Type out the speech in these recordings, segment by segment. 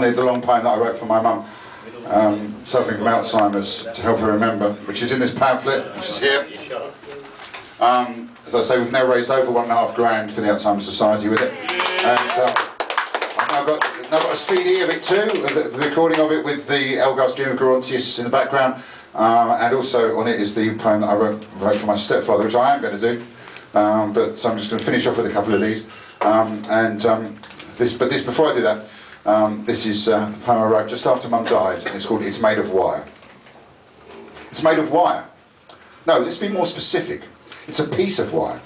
The long poem that I wrote for my mum, suffering from Alzheimer's, to help her remember, which is in this pamphlet, which is here. As I say, we've now raised over £1.5 grand for the Alzheimer's Society with it. And I've now got a CD of it too, the recording of it with the Elgar's Dream of Gerontius in the background. And also on it is the poem that I wrote for my stepfather, which I am going to do. But so I'm just going to finish off with a couple of these. Before I do that, this is the poem I wrote just after Mum died, and it's called It's Made of Wire. It's made of wire. No, let's be more specific. It's a piece of wire.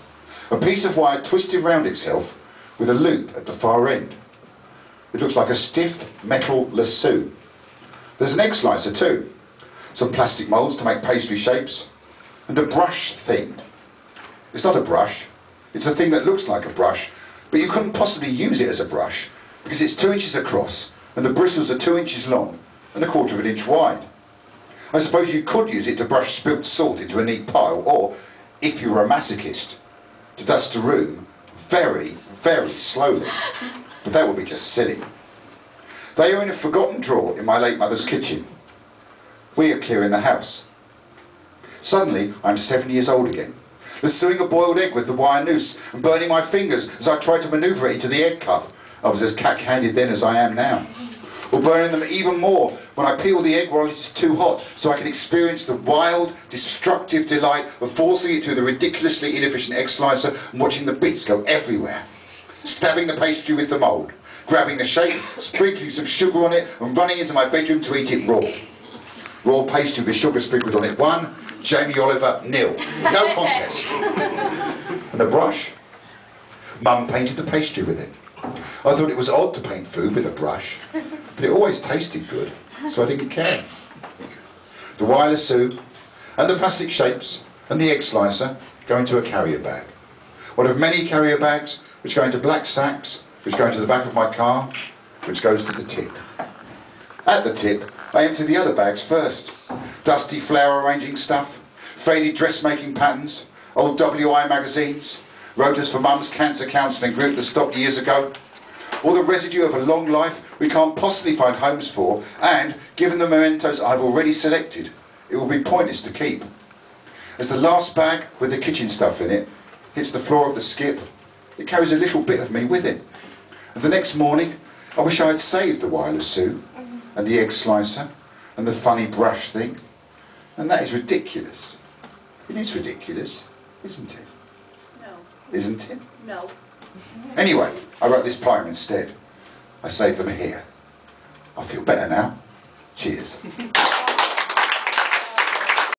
A piece of wire twisted round itself with a loop at the far end. It looks like a stiff metal lasso. There's an egg slicer too. Some plastic moulds to make pastry shapes. And a brush thing. It's not a brush. It's a thing that looks like a brush, but you couldn't possibly use it as a brush because it's 2 inches across and the bristles are 2 inches long and 1/4 inch wide. I suppose you could use it to brush spilt salt into a neat pile, or, if you were a masochist, to dust a room very, very slowly. But that would be just silly. They are in a forgotten drawer in my late mother's kitchen. We are clearing the house. Suddenly, I'm 7 years old again, lassoing a boiled egg with the wire noose and burning my fingers as I tried to manoeuvre it into the egg cup. I was as cack-handed then as I am now. Or burning them even more when I peel the egg while it is too hot, so I can experience the wild, destructive delight of forcing it through the ridiculously inefficient egg slicer and watching the bits go everywhere. Stabbing the pastry with the mould, grabbing the shape, sprinkling some sugar on it and running into my bedroom to eat it raw. Raw pastry with sugar sprinkled on it 1, Jamie Oliver 0. No contest. And a brush. Mum painted the pastry with it. I thought it was odd to paint food with a brush, but it always tasted good, so I didn't care. The wire lasso and the plastic shapes and the egg slicer go into a carrier bag. One of many carrier bags which go into black sacks, which go into the back of my car, which goes to the tip. At the tip, I empty the other bags first. Dusty flower arranging stuff, faded dressmaking patterns, old WI magazines, rotors for Mum's cancer counselling group that stopped years ago, all the residue of a long life we can't possibly find homes for, and, given the mementos I've already selected, it will be pointless to keep. As the last bag with the kitchen stuff in it hits the floor of the skip, it carries a little bit of me with it. And the next morning, I wish I had saved the wireless suit, and the egg slicer, and the funny brush thing. And that is ridiculous. It is ridiculous, isn't it? No. Isn't it? No. Anyway, I wrote this poem instead. I saved them here. I feel better now. Cheers.